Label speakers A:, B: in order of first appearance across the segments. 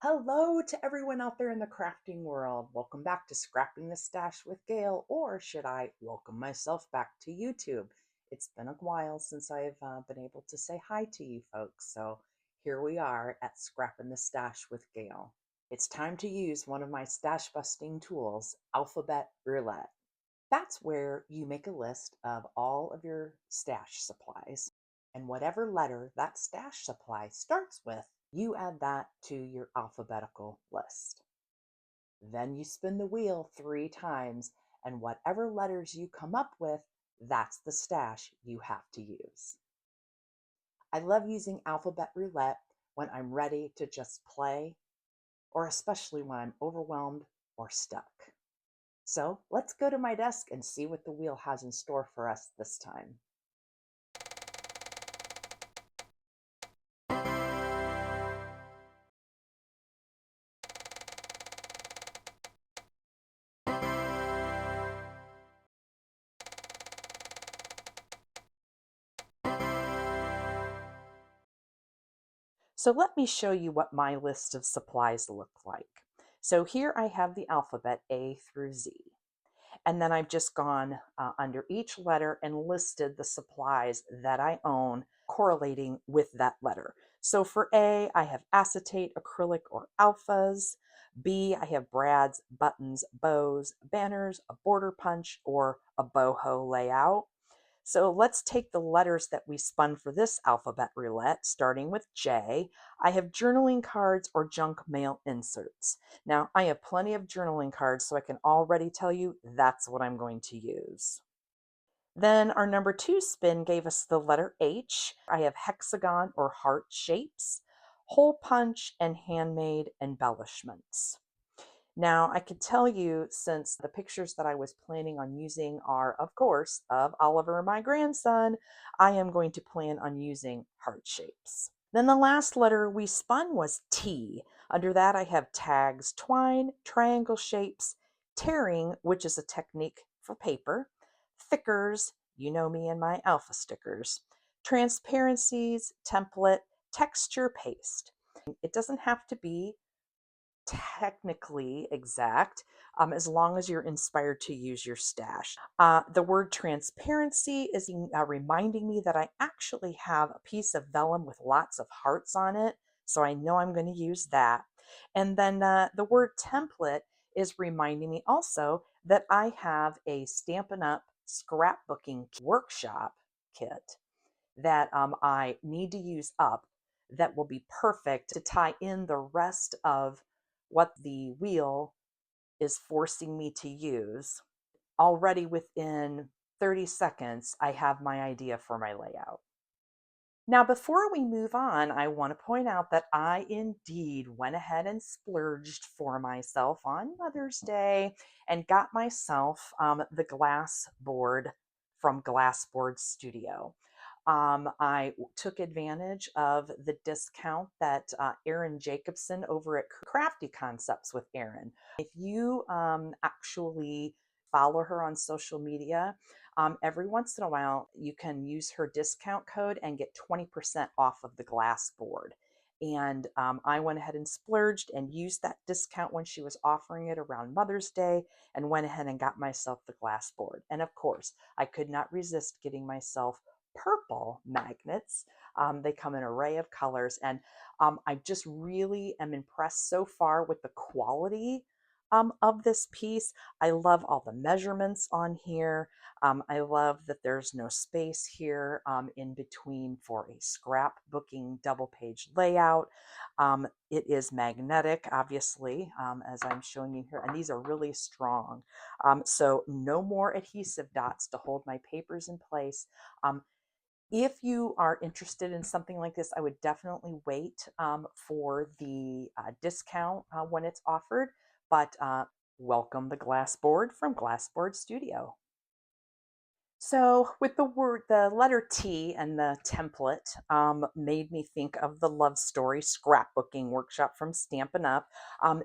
A: Hello to everyone out there in the crafting world. Welcome back to Scrapping the Stash with Gail, or should I welcome myself back to YouTube? It's been a while since I've been able to say hi to you folks, so here we are at Scrapping the Stash with Gail. It's time to use one of my stash busting tools, Alphabet Roulette. That's where you make a list of all of your stash supplies, and whatever letter that stash supply starts with, you add that to your alphabetical list. Then you spin the wheel 3 times, and whatever letters you come up with, that's the stash you have to use. I love using Alphabet Roulette when I'm ready to just play, or especially when I'm overwhelmed or stuck. So let's go to my desk and see what the wheel has in store for us this time. So let me show you what my list of supplies look like. So here I have the alphabet A through Z. And then I've just gone under each letter and listed the supplies that I own correlating with that letter. So for A, I have acetate, acrylic, or alphas. B, I have brads, buttons, bows, banners, a border punch, or a boho layout. So let's take the letters that we spun for this alphabet roulette, starting with J. I have journaling cards or junk mail inserts. Now, I have plenty of journaling cards, so I can already tell you that's what I'm going to use. Then our number 2 spin gave us the letter H. I have hexagon or heart shapes, hole punch, and handmade embellishments. Now, I can tell you, since the pictures that I was planning on using are, of course, of Oliver, my grandson, I am going to plan on using heart shapes. Then the last letter we spun was T. Under that, I have tags, twine, triangle shapes, tearing, which is a technique for paper, thickers, you know me and my alpha stickers, transparencies, template, texture, paste. It doesn't have to be technically exact, as long as you're inspired to use your stash. The word transparency is reminding me that I actually have a piece of vellum with lots of hearts on it, so I know I'm going to use that. And then the word template is reminding me also that I have a Stampin' Up! Scrapbooking workshop kit that I need to use up that will be perfect to tie in the rest of what the wheel is forcing me to use. Already within 30 seconds, I have my idea for my layout. Now, before we move on, I want to point out that I indeed went ahead and splurged for myself on Mother's Day and got myself the glass board from Glassboard Studio. I took advantage of the discount that Erin Jacobson over at Crafty Concepts with Erin. If you actually follow her on social media, every once in a while you can use her discount code and get 20% off of the glass board. And I went ahead and splurged and used that discount when she was offering it around Mother's Day and went ahead and got myself the glass board. And of course, I could not resist getting myself purple magnets. They come in an array of colors, and I just really am impressed so far with the quality of this piece. I love all the measurements on here. I love that there's no space here in between for a scrapbooking double page layout. It is magnetic, obviously, as I'm showing you here, and these are really strong. So no more adhesive dots to hold my papers in place. If you are interested in something like this, I would definitely wait for the discount when it's offered, but welcome the glass board from Glassboard Studio. So with the letter T and the template made me think of the Love Story scrapbooking workshop from Stampin' Up.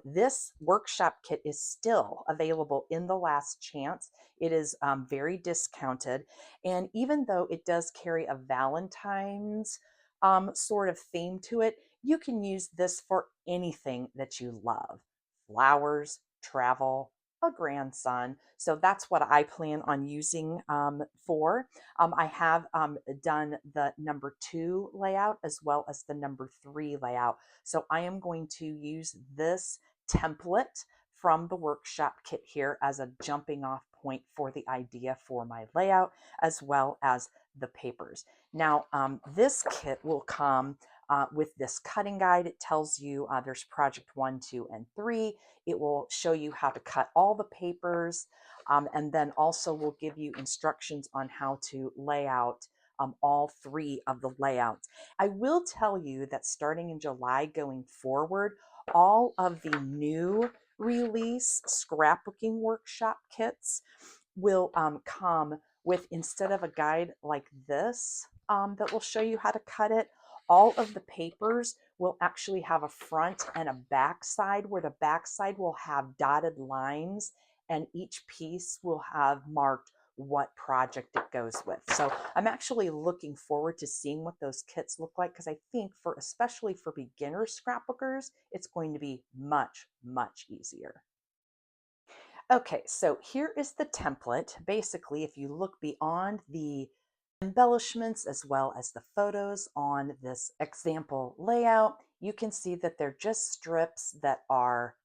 A: This workshop kit is still available in the last chance. It is very discounted. And even though it does carry a Valentine's sort of theme to it, you can use this for anything that you love: flowers, travel, a grandson. So that's what I plan on using for. I have done the number 2 layout as well as the number 3 layout. So I am going to use this template from the workshop kit here as a jumping off point for the idea for my layout, as well as the papers. Now, this kit will come with this cutting guide. It tells you there's project 1, 2, and 3. It will show you how to cut all the papers, and then also will give you instructions on how to lay out all 3 of the layouts. I will tell you that starting in July going forward, all of the new release scrapbooking workshop kits will come with, instead of a guide like this that will show you how to cut it, all of the papers will actually have a front and a back side, where the back side will have dotted lines and each piece will have marked what project it goes with. So I'm actually looking forward to seeing what those kits look like, because I think for, especially for beginner scrapbookers, it's going to be much, much easier. Okay, so here is the template. Basically, if you look beyond the embellishments as well as the photos on this example layout, you can see that they're just strips that are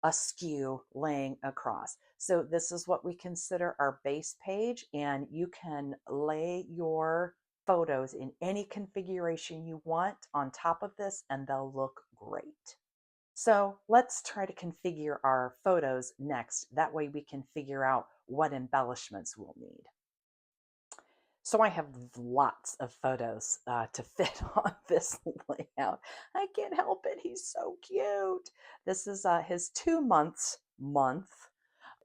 A: askew laying across. So this is what we consider our base page, and you can lay your photos in any configuration you want on top of this and they'll look great. So let's try to configure our photos next. That way we can figure out what embellishments we'll need. So I have lots of photos to fit on this layout. I can't help it. He's so cute. This is his 2 months month.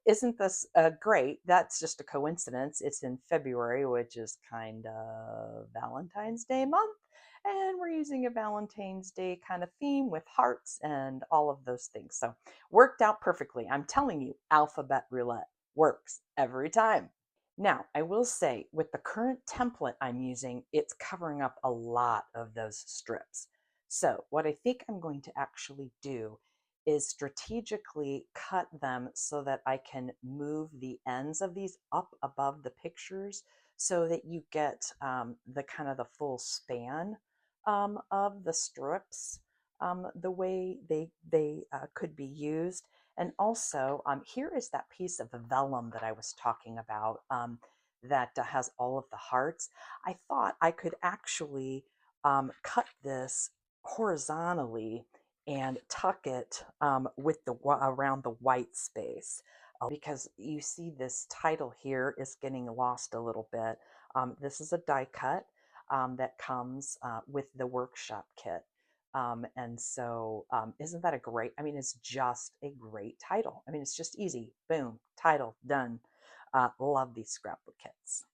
A: Isn't this great? That's just a coincidence. It's in February, which is kind of Valentine's Day month. And we're using a Valentine's Day kind of theme with hearts and all of those things. So worked out perfectly. I'm telling you, Alphabet Roulette works every time. Now, I will say with the current template I'm using, it's covering up a lot of those strips. So what I think I'm going to actually do is strategically cut them so that I can move the ends of these up above the pictures, so that you get the kind of the full span of the strips, the way they could be used. And also, here is that piece of vellum that I was talking about that has all of the hearts. I thought I could actually cut this horizontally and tuck it with the around the white space, because you see this title here is getting lost a little bit. This is a die cut that comes with the workshop kit. And so isn't that a great, I mean, it's just a great title. I mean, it's just easy. Boom, title, done. Love these scrapbook kits.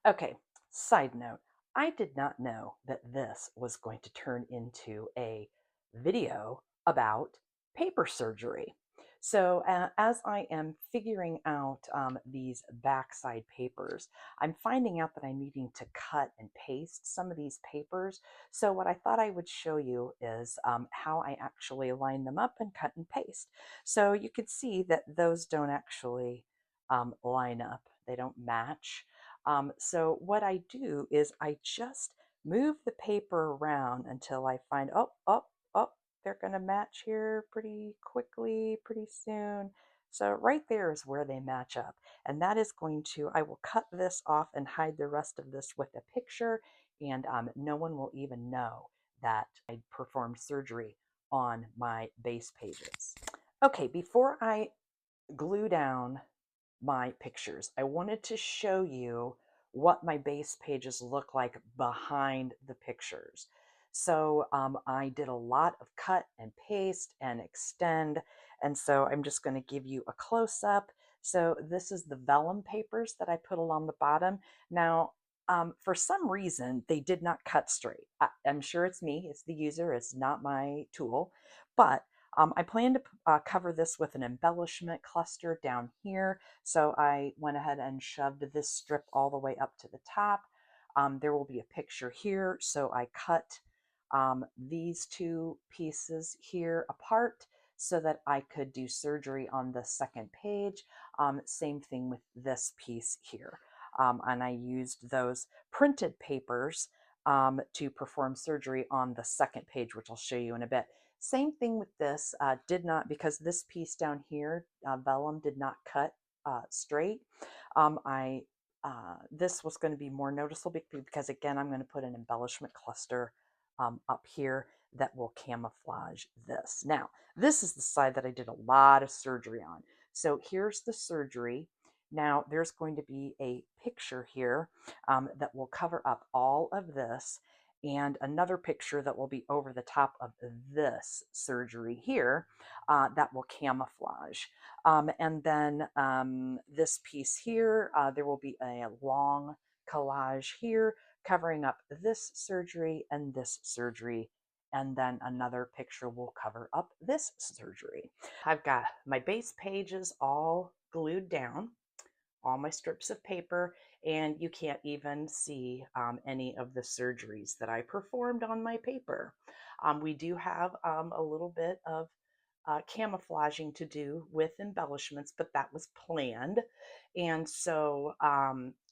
A: Okay, side note, I did not know that this was going to turn into a video about paper surgery. So as I am figuring out these backside papers, I'm finding out that I'm needing to cut and paste some of these papers. So what I thought I would show you is how I actually line them up and cut and paste. So you can see that those don't actually line up. They don't match. So what I do is I just move the paper around until I find, oh, oh, oh, they're going to match here pretty quickly, pretty soon. So right there is where they match up. And that is going to, I will cut this off and hide the rest of this with a picture, and no one will even know that I performed surgery on my base pages. Okay, before I glue down my pictures, I wanted to show you what my base pages look like behind the pictures. So I did a lot of cut and paste and extend, and so I'm just going to give you a close-up. So this is the vellum papers that I put along the bottom. Now, for some reason, they did not cut straight. I'm sure it's me, it's the user, it's not my tool, but I plan to cover this with an embellishment cluster down here. So I went ahead and shoved this strip all the way up to the top. There will be a picture here. So I cut these two pieces here apart so that I could do surgery on the second page. Same thing with this piece here. And I used those printed papers to perform surgery on the second page, which I'll show you in a bit. Same thing with this, did not, because this piece down here, vellum did not cut straight. This was going to be more noticeable because again, I'm going to put an embellishment cluster up here that will camouflage this. Now, this is the side that I did a lot of surgery on. So here's the surgery. Now there's going to be a picture here that will cover up all of this, and another picture that will be over the top of this surgery here that will camouflage. And then this piece here, there will be a long collage here covering up this surgery and this surgery. And then another picture will cover up this surgery. I've got my base pages all glued down, all my strips of paper, and you can't even see any of the surgeries that I performed on my paper. We do have a little bit of camouflaging to do with embellishments, but that was planned. And so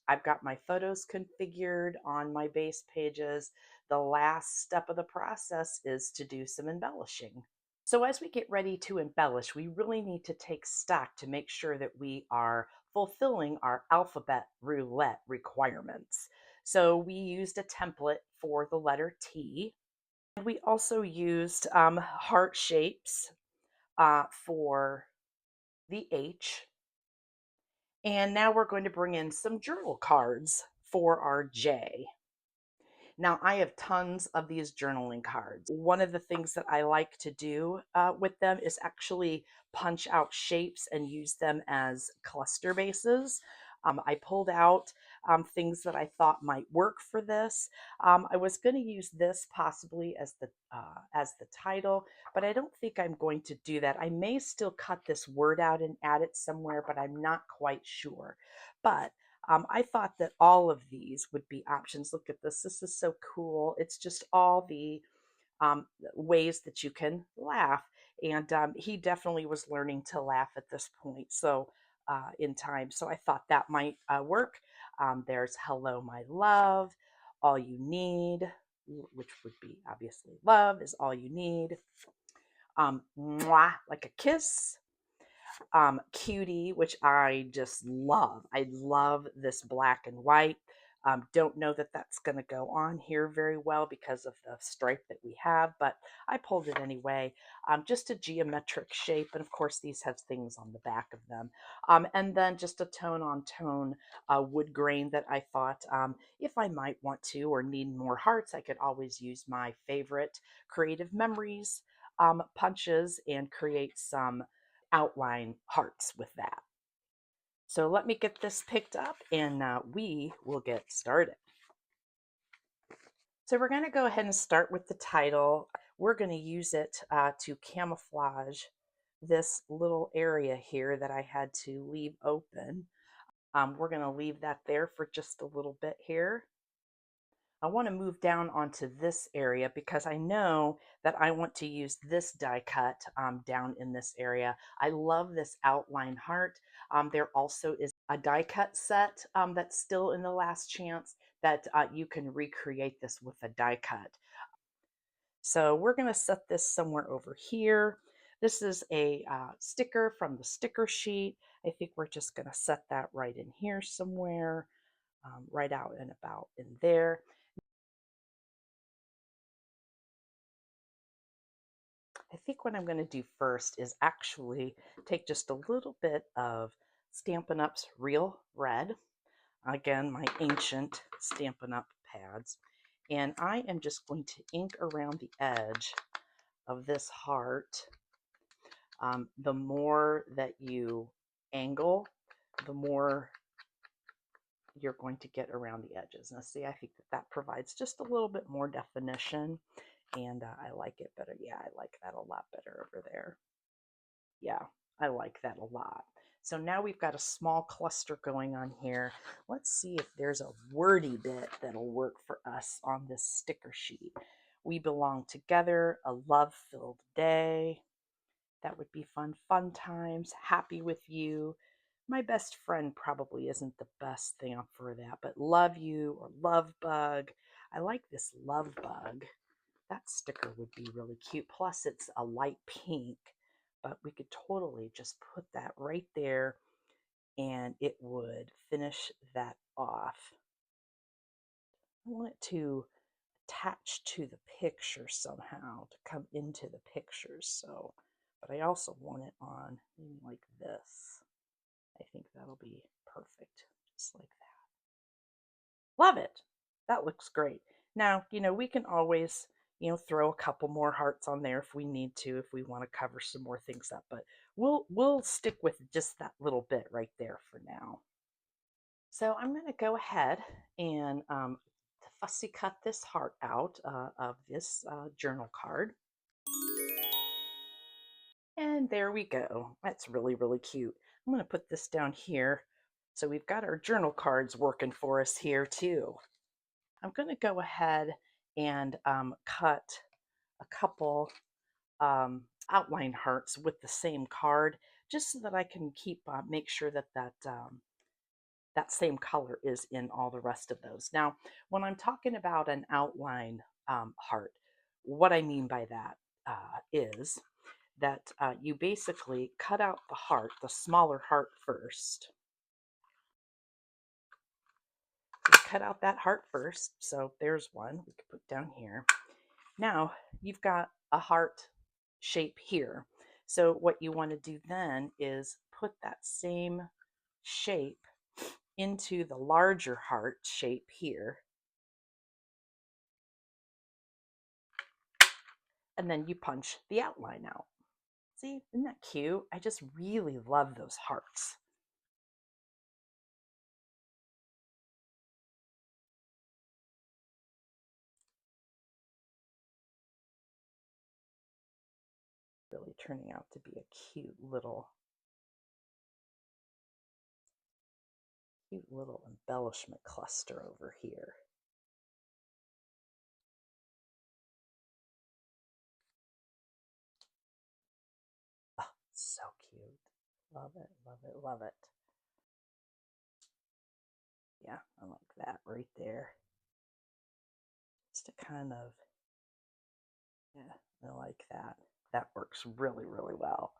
A: I've got my photos configured on my base pages. The last step of the process is to do some embellishing. So as we get ready to embellish, we really need to take stock to make sure that we are fulfilling our Alphabet Roulette requirements. So we used a template for the letter T. And we also used heart shapes for the H. And now we're going to bring in some journal cards for our J. Now, I have tons of these journaling cards. One of the things that I like to do with them is actually punch out shapes and use them as cluster bases. I pulled out things that I thought might work for this. I was going to use this possibly as the title, but I don't think I'm going to do that. I may still cut this word out and add it somewhere, but I'm not quite sure. But I thought that all of these would be options. Look at this. This is so cool. It's just all the ways that you can laugh. And he definitely was learning to laugh at this point. So in time. So I thought that might work. There's hello, my love, all you need, which would be obviously love is all you need. Mwah, like a kiss. Cutie, which I just love. I love this black and white. Don't know that that's going to go on here very well because of the stripe that we have, but I pulled it anyway. Just a geometric shape, and of course these have things on the back of them. And then just a tone on tone wood grain that I thought if I might want to or need more hearts, I could always use my favorite Creative Memories punches and create some outline hearts with that. So let me get this picked up and we will get started. So we're going to go ahead and start with the title. We're going to use it to camouflage this little area here that I had to leave open. We're going to leave that there for just a little bit here. I want to move down onto this area because I know that I want to use this die cut down in this area. I love this outline heart. There also is a die cut set that's still in the last chance that you can recreate this with a die cut. So we're going to set this somewhere over here. This is a sticker from the sticker sheet. I think we're just going to set that right in here somewhere, right out and about in there. I think what I'm going to do first is actually take just a little bit of Stampin' Up's Real Red, again, my ancient Stampin' Up pads, and I am just going to ink around the edge of this heart. The more that you angle, the more you're going to get around the edges. Now see, I think that provides just a little bit more definition, and I like it better. Yeah, I like that a lot better over there. Yeah, I like that a lot. So now we've got a small cluster going on here. Let's see if there's a wordy bit that'll work for us on this sticker sheet. We belong together, a love-filled day. That would be fun. Fun times, happy with you. My best friend probably isn't the best thing for that, but love you or love bug. I like this love bug. That sticker would be really cute. Plus, it's a light pink, but we could totally just put that right there and it would finish that off. I want it to attach to the picture somehow, to come into the pictures. So, but I also want it on maybe like this. I think that'll be perfect, just like that. Love it. That looks great. Now, we can always, throw a couple more hearts on there if we need to, if we want to cover some more things up, but we'll stick with just that little bit right there for now. So I'm going to go ahead and fussy cut this heart out of this journal card. And there we go. That's really, really cute. I'm going to put this down here. So we've got our journal cards working for us here too. I'm going to go ahead and cut a couple outline hearts with the same card, just so that I can make sure that that same color is in all the rest of those. Now, when I'm talking about an outline heart, what I mean by that is that you basically cut out the heart, the smaller heart first. You cut out that heart first. So there's one we could put down here. Now you've got a heart shape here. So what you want to do then is put that same shape into the larger heart shape here. And then you punch the outline out. See, isn't that cute? I just really love those hearts. Really turning out to be a cute little embellishment cluster over here. Oh, so cute. Love it, love it, love it. Yeah, I like that right there. Just to kind of, yeah, I like that. That works really, really well.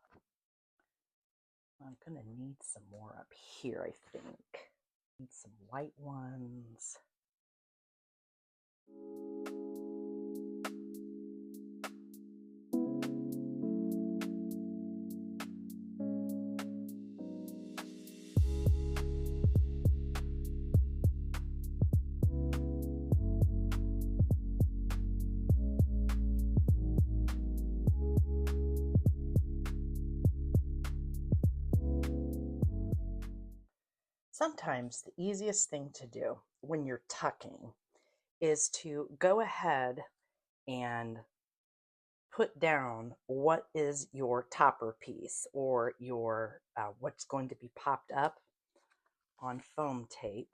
A: I'm going to need some more up here, I think. Need some white ones. Sometimes the easiest thing to do when you're tucking is to go ahead and put down what is your topper piece, or your what's going to be popped up on foam tape,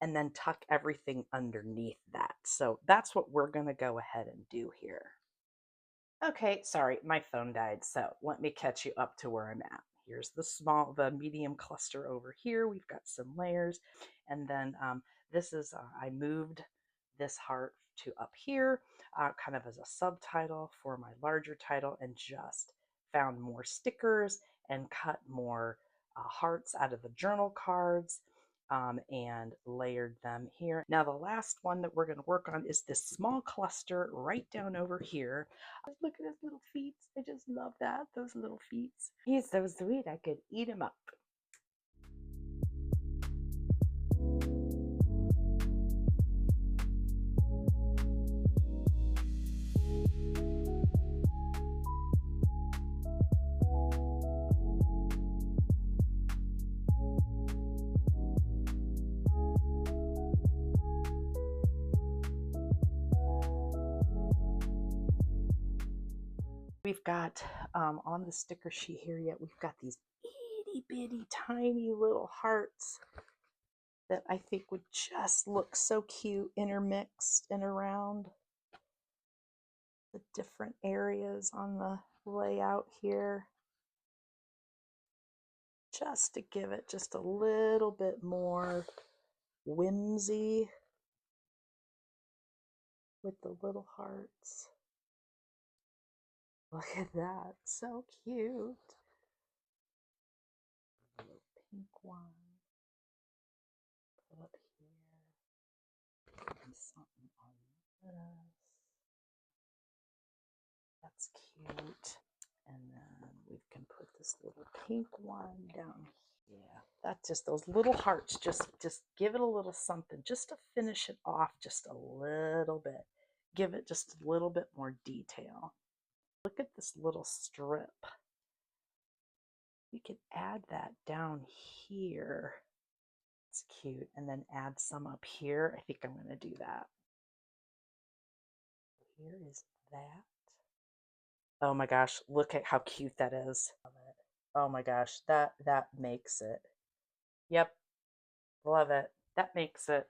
A: and then tuck everything underneath that. So that's what we're going to go ahead and do here. Okay, sorry, my phone died, so let me catch you up to where I'm at. Here's the medium cluster over here. We've got some layers, and then I moved this heart to up here, kind of as a subtitle for my larger title, and just found more stickers and cut more hearts out of the journal cards. And layered them here. Now the last one that we're going to work on is this small cluster right down over here. Look at his little feet. I just love that, those little feet. He's so sweet, I could eat him up. We've got on the sticker sheet here yet, we've got these itty bitty tiny little hearts that I think would just look so cute intermixed and around. the different areas on the layout here, just to give it just a little bit more whimsy with the little hearts. Look at that, so cute. A little pink one. Put up here. And something on this. That's cute. And then we can put this little pink one down here. Yeah, that's just those little hearts. Just give it a little something just to finish it off just a little bit. Give it just a little bit more detail. Look at this little strip. We could add that down here. It's cute. And then add some up here. I think I'm going to do that. Here is that. Oh my gosh, look at how cute that is. Oh my gosh, that makes it. Yep, love it. That makes it.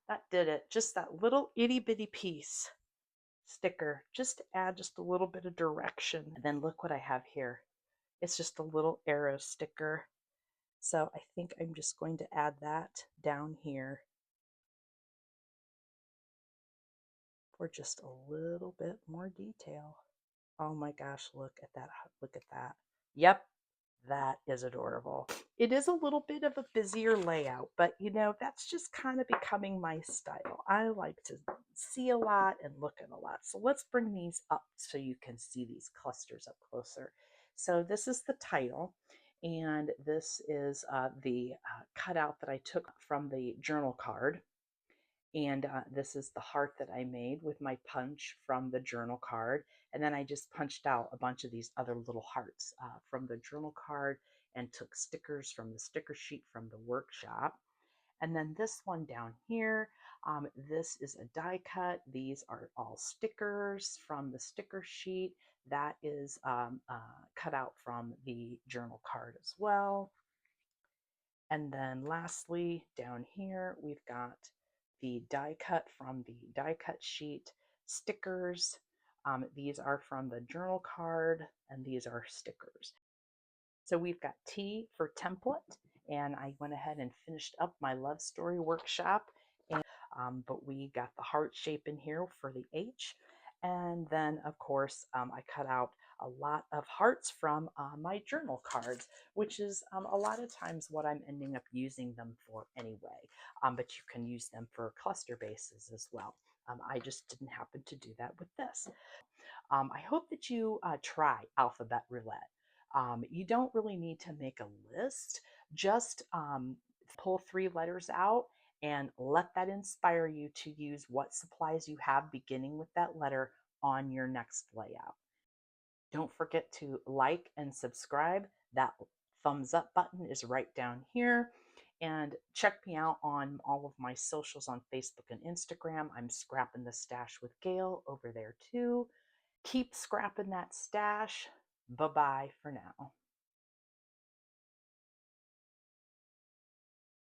A: That did it. Just that little itty bitty piece sticker, just to add just a little bit of direction. And then look what I have here. It's just a little arrow sticker. So I think I'm just going to add that down here for just a little bit more detail. Oh my gosh, look at that. Look at that. Yep, that is adorable. It is a little bit of a busier layout, but you know, that's just kind of becoming my style. I like to see a lot and look at a lot. So let's bring these up so you can see these clusters up closer. So this is the title, and this is the cutout that I took from the journal card. And this is the heart that I made with my punch from the journal card. And then I just punched out a bunch of these other little hearts from the journal card and took stickers from the sticker sheet from the workshop. And then this one down here, this is a die cut. These are all stickers from the sticker sheet. That is cut out from the journal card as well. And then lastly, down here, we've got the die cut from the die cut sheet, stickers. These are from the journal card, and these are stickers. So we've got T for template, and I went ahead and finished up my love story workshop. But we got the heart shape in here for the H. And then, of course, I cut out a lot of hearts from my journal cards, which is a lot of times what I'm ending up using them for anyway. But you can use them for cluster bases as well. I just didn't happen to do that with this. I hope that you try Alphabet Roulette. You don't really need to make a list, just pull 3 letters out and let that inspire you to use what supplies you have beginning with that letter on your next layout. Don't forget to like and subscribe. That thumbs up button is right down here. And check me out on all of my socials on Facebook and Instagram. I'm Scrapping the Stash with Gail over there too. Keep scrapping that stash. Bye-bye for now.